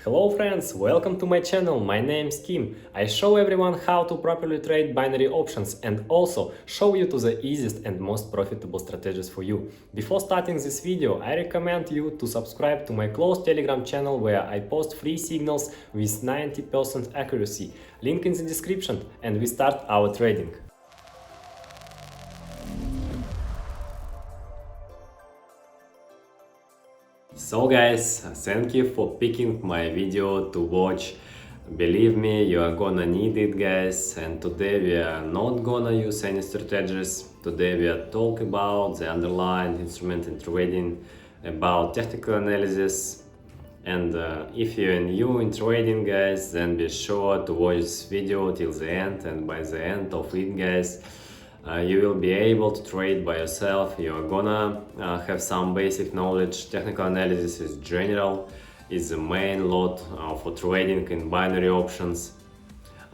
Hello friends, welcome to my channel. My name is Kim. I show everyone how to properly trade binary options and also show you to the easiest and most profitable strategies for you. Before starting this video, I recommend you to subscribe to my closed Telegram channel where I post free signals with 90% accuracy. Link in the description, and we start our trading. So guys, thank you for picking my video to watch. Believe me, you are gonna need it, guys. And today we are not gonna use any strategies. Today we are talking about the underlying instrument in trading, about technical analysis. And if you're new in trading, guys, then be sure to watch this video till the end. And by the end of it, guys, you will be able to trade by yourself. You are gonna have some basic knowledge. Technical analysis is general, is the main lot for trading in binary options.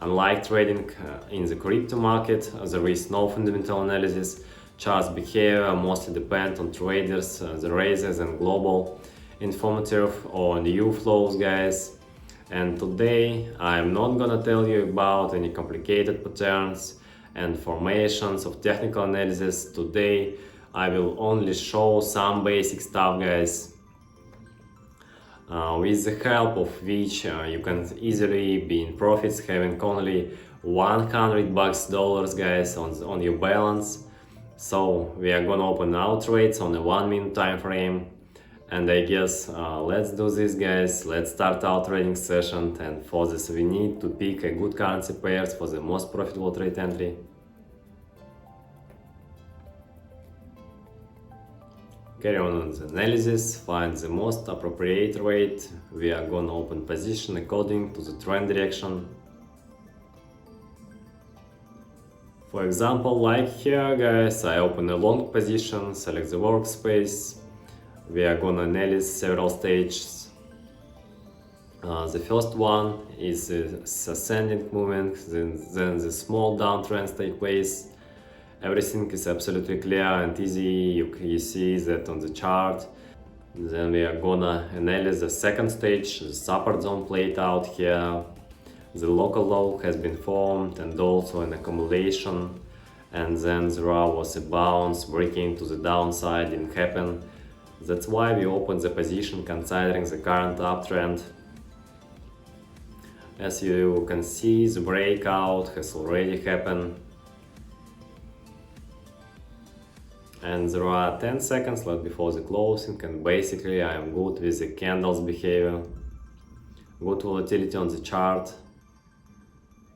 Unlike trading in the crypto market, there is no fundamental analysis. Charts behavior mostly depend on traders, the raises and global informative or new flows, guys. And today I'm not gonna tell you about any complicated patterns and formations of technical analysis. Today I will only show some basic stuff, guys, with the help of which you can easily be in profits, having only $100 guys on your balance. So we are gonna open our trades on a 1 minute time frame, and I guess let's do this, guys. Let's start our trading session, and for this we need to pick a good currency pairs for the most profitable trade entry. Carry on the analysis, find the most appropriate rate. We are gonna open position according to the trend direction. For example, like here, guys, I open a long position, select the workspace. We are gonna analyze several stages. The first one is the ascending movement, then the small downtrends take place. Everything is absolutely clear and easy. You see that on the chart. Then we are gonna analyze the second stage. The support zone played out here. The local low has been formed and also an accumulation. And then there was a bounce breaking to the downside. Didn't happen. That's why we opened the position considering the current uptrend. As you can see, the breakout has already happened. And there are 10 seconds left before the closing, and basically I am good with the candles behavior, good volatility on the chart,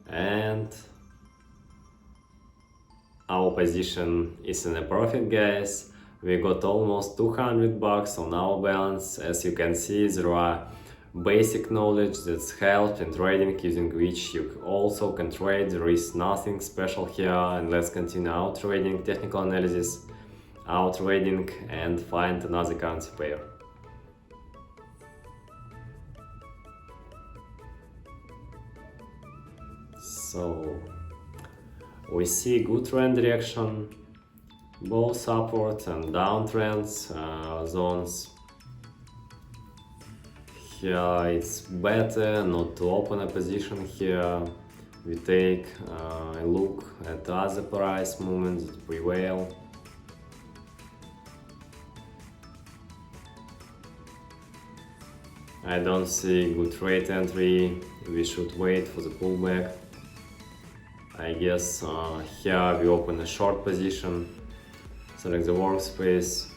and our position is in a profit, guys. We got almost $200 on our balance. As you can see, there are basic knowledge that's helped in trading, using which you also can trade. There is nothing special here, and let's continue our trading, technical analysis, our trading, and find another currency pair. So we see good trend direction, both upward and downtrends zones. Here it's better not to open a position here. We take a look at other price movements that prevail. I don't see good trade entry. We should wait for the pullback. I guess here we open a short position, select the workspace.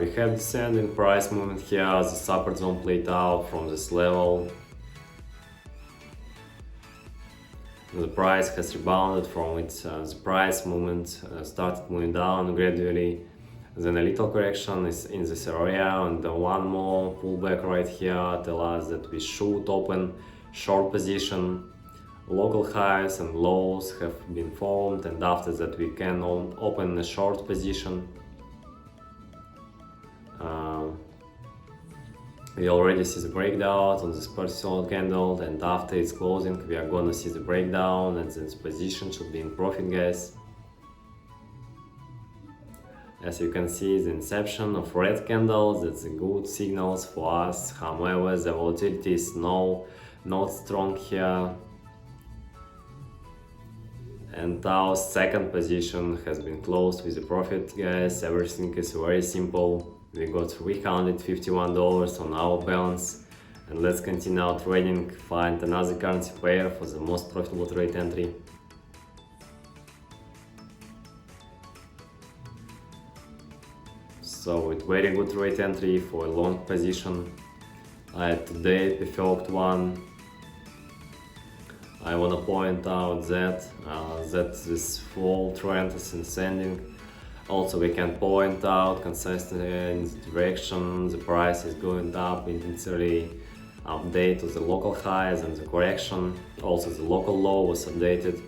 We have descending price movement here. The support zone played out from this level. The price has rebounded from it. The price movement started moving down gradually. Then a little correction is in this area, and one more pullback right here tells us that we should open short position. Local highs and lows have been formed, and after that we can open a short position. We already see the breakdown on this particular candle, and after its closing we are gonna see the breakdown, and this position should be in profit, guys. As you can see, the inception of red candles, that's a good signals for us. However, the volatility is not strong here. And our second position has been closed with a profit, guys. Everything is very simple. We got $351 on our balance. And let's continue our trading, find another currency pair for the most profitable trade entry. So it's very good trade entry for a long position. Today preferred one. I want to point out that this fall trend is ascending. Also, we can point out consistently in the direction the price is going up intensely. Update of the local highs and the correction. Also, the local low was updated.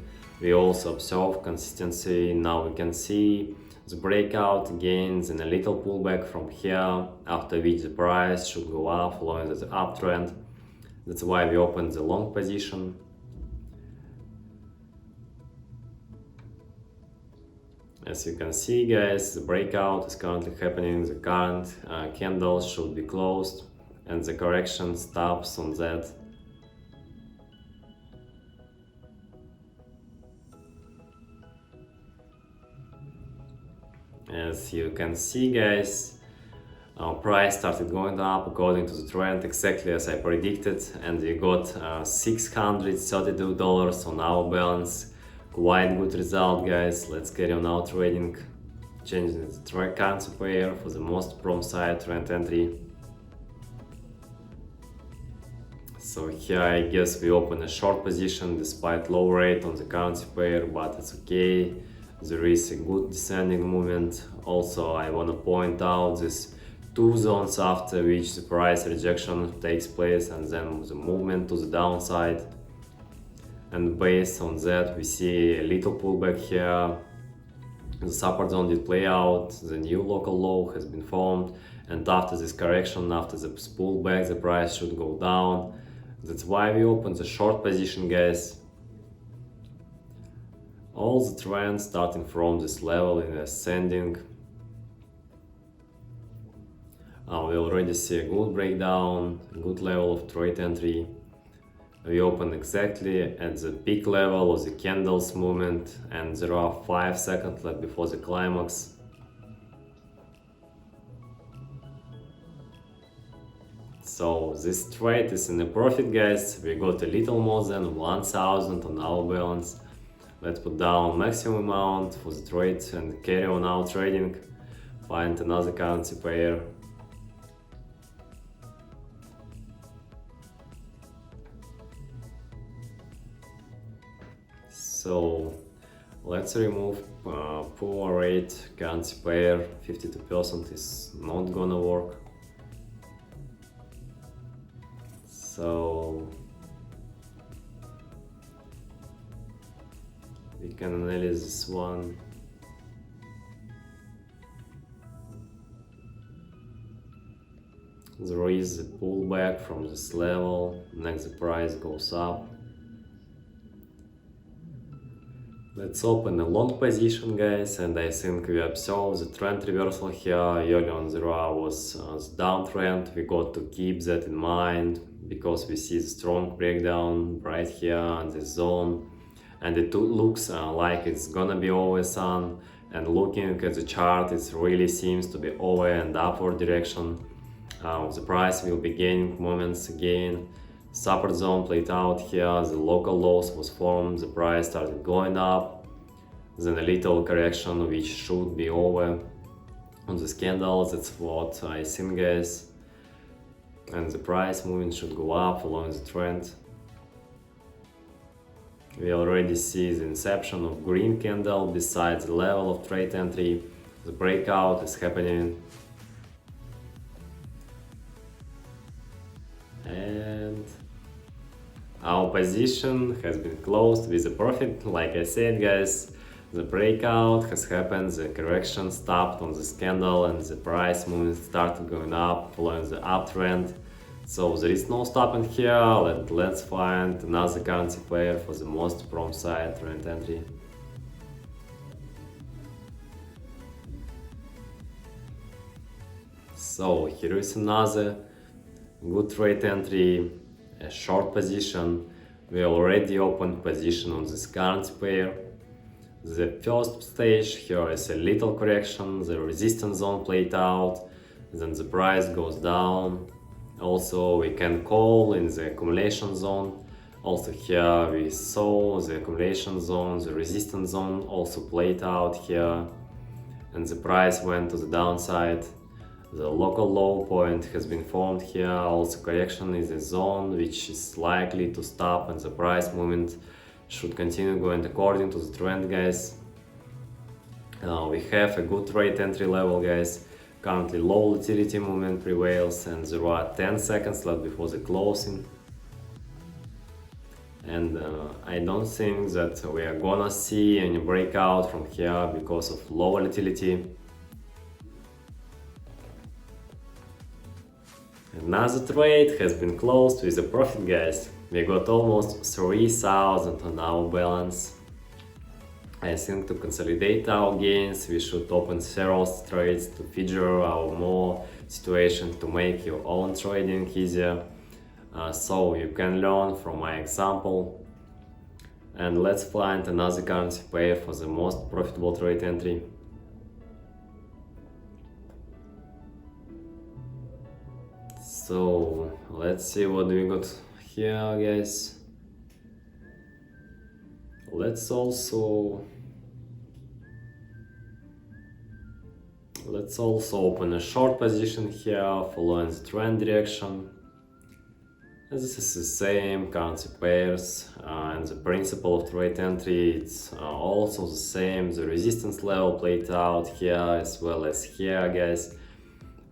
We also observe consistency. Now we can see the breakout gains and a little pullback from here, after which the price should go up following the uptrend. That's why we opened the long position. As you can see, guys, the breakout is currently happening. The current candle should be closed and the correction stops on that. As you can see, guys, our price started going up according to the trend, exactly as I predicted, and we got $632 on our balance. Quite good result, guys. Let's carry on our trading, changing the currency pair for the most prom side trend entry. So here I guess we open a short position despite low rate on the currency pair, but it's okay. There is a good descending movement. Also, I want to point out these two zones after which the price rejection takes place and then the movement to the downside. And based on that, we see a little pullback here. The support zone did play out, the new local low has been formed, and after this correction, after the pullback, the price should go down. That's why we opened the short position, guys. All the trends starting from this level in ascending. We already see a good breakdown, good level of trade entry. We open exactly at the peak level of the candles movement, and there are 5 seconds left before the climax. So this trade is in a profit, guys. We got a little more than 1000 on our balance. Let's put down maximum amount for the trade and carry on our trading. Find another currency pair. So let's remove poor rate currency pair. 52% is not gonna work. So we can analyze this one. There is a pullback from this level. Next the price goes up. Let's open a long position, guys, and I think we observe the trend reversal here. Early on the row was the downtrend. We got to keep that in mind because we see the strong breakdown right here in this zone, and it looks like it's gonna be over sun. And looking at the chart, it really seems to be over and upward direction. The price will be gaining moments again. Support zone played out here, the local lows was formed, the price started going up, then a little correction which should be over on this candle. That's what I think, guys, and the price movement should go up following the trend. We already see the inception of green candle beside the level of trade entry. The breakout is happening. And our position has been closed with a profit. Like I said, guys, the breakout has happened, the correction stopped on this candle, and the price movement started going up following the uptrend. So there is no stopping here. Let's find another currency pair for the most prompt side trend entry. So here is another good trade entry, a short position. We already opened position on this currency pair. The first stage here is a little correction, the resistance zone played out, then the price goes down. Also we can call in the accumulation zone. Also here we saw the accumulation zone, the resistance zone also played out here, and the price went to the downside. The local low point has been formed here. Also correction is a zone which is likely to stop, and the price movement should continue going according to the trend, guys. We have a good trade entry level, guys. Currently low volatility movement prevails, and there are 10 seconds left before the closing. And I don't think that we are gonna see any breakout from here because of low volatility. Another trade has been closed with a profit, guys. We got almost 3,000 on our balance. I think to consolidate our gains, we should open several trades to figure out more situation to make your own trading easier. So you can learn from my example. And let's find another currency pair for the most profitable trade entry. So let's see what we got here, guys. Let's also open a short position here following the trend direction. This is the same currency pairs, and the principle of trade entry, it's also the same. The resistance level played out here as well as here, guys.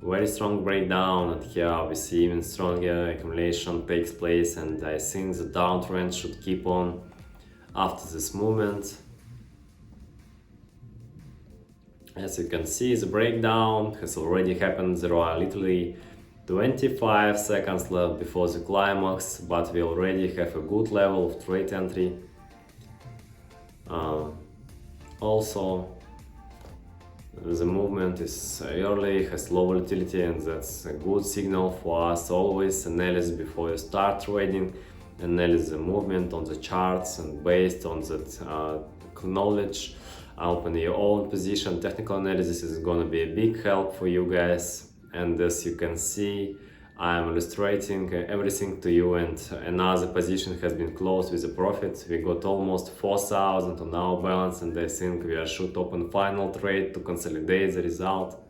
Very strong breakdown, and here we see even stronger accumulation takes place, and I think the downtrend should keep on after this movement. As you can see, the breakdown has already happened. There are literally 25 seconds left before the climax, but we already have a good level of trade entry. Also, the movement is early, has low volatility, and that's a good signal for us. Always analyze before you start trading, analyze the movement on the charts, and based on that knowledge, open your own position. Technical analysis is gonna be a big help for you guys. And as you can see, I'm illustrating everything to you, and another position has been closed with a profit. We got almost 4,000 on our balance, and I think we should open final trade to consolidate the result.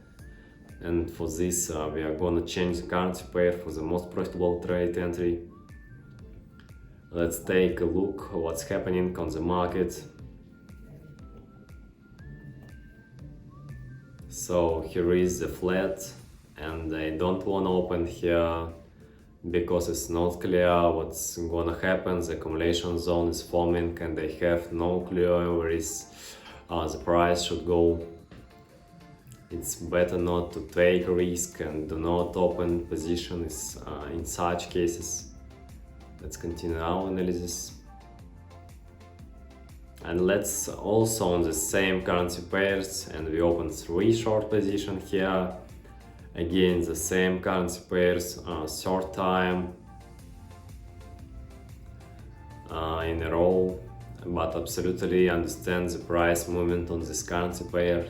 And for this, we are gonna change the currency pair for the most profitable trade entry. Let's take a look what's happening on the market. So here is the flat, and I don't want to open here because it's not clear what's gonna happen. The accumulation zone is forming, and I have no clue where is the price should go. It's better not to take a risk and do not open positions in such cases. Let's continue our analysis. And let's also on the same currency pairs, and we open 3 short positions here. Again, the same currency pairs, third time in a row, but absolutely understand the price movement on this currency pair.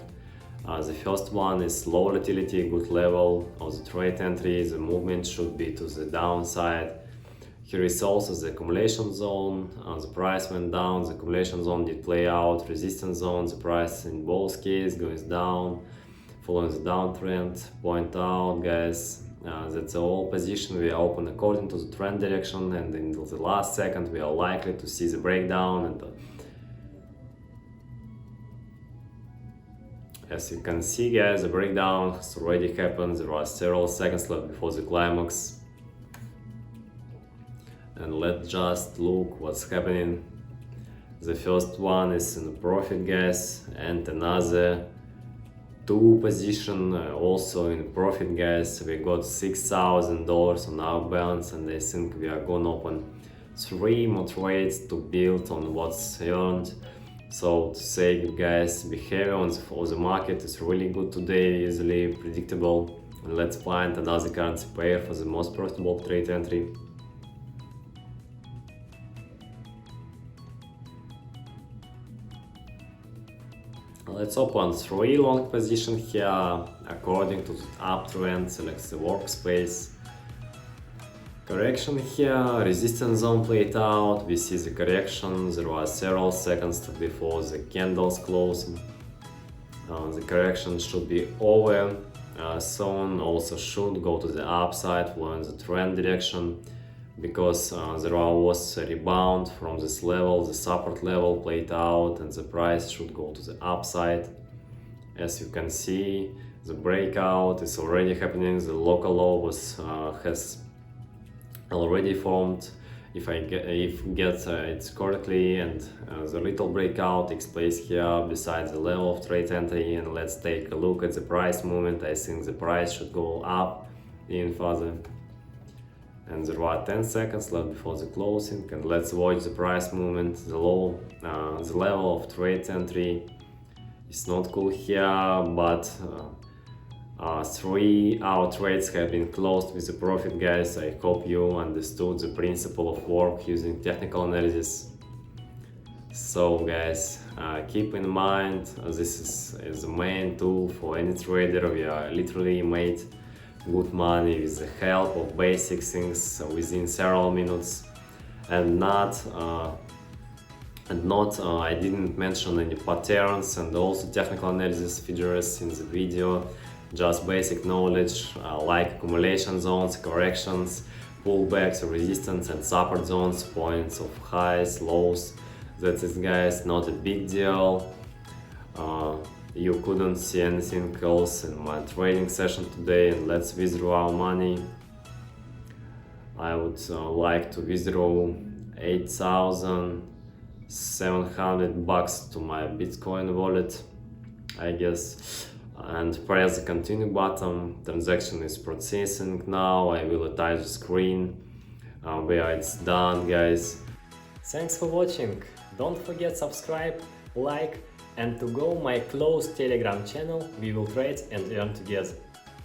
The first one is low volatility, good level of the trade entry. The movement should be to the downside. Here is also the accumulation zone. The price went down, the accumulation zone did play out, resistance zone, the price in both cases goes down. Following the downtrend, point out, guys, that's all position we open according to the trend direction, and in the last second we are likely to see the breakdown. And as you can see, guys, the breakdown has already happened. There are several seconds left before the climax. And let's just look what's happening. The first one is in profit, guys, and another 2 position also in profit, guys. We got $6,000 on our balance, and I think we are gonna open 3 more trades to build on what's earned. So to say, guys, behavior of the market is really good today, easily predictable. Let's find another currency pair for the most profitable trade entry. Let's open 3 long position here according to the uptrend. Select the workspace. Correction here, resistance zone played out. We see the correction. There was several seconds before the candles closing. The correction should be over soon. Also should go to the upside, flow in the trend direction, because there was a rebound from this level. The support level played out and the price should go to the upside. As you can see, the breakout is already happening. The local low has already formed. If get it correctly, and the little breakout takes place here beside the level of trade entry. And let's take a look at the price movement. I think the price should go up even further. And there are 10 seconds left before the closing, and let's watch the price movement. The level of trade entry is not cool here, but 3 our trades have been closed with a profit, guys. I hope you understood the principle of work using technical analysis. So guys, keep in mind, this is the main tool for any trader. We are literally made good money with the help of basic things within several minutes, and not I didn't mention any patterns and also technical analysis features in the video. Just basic knowledge like accumulation zones, corrections, pullbacks, resistance and support zones, points of highs, lows. That's it, guys, not a big deal. You couldn't see anything else in my trading session today, and let's withdraw our money. I would like to withdraw $8,700 to my Bitcoin wallet, I guess, and press the continue button. Transaction is processing now. I will attach the screen where it's done, guys. Thanks for watching. Don't forget subscribe, like, and to go my closed Telegram channel. We will trade and earn together.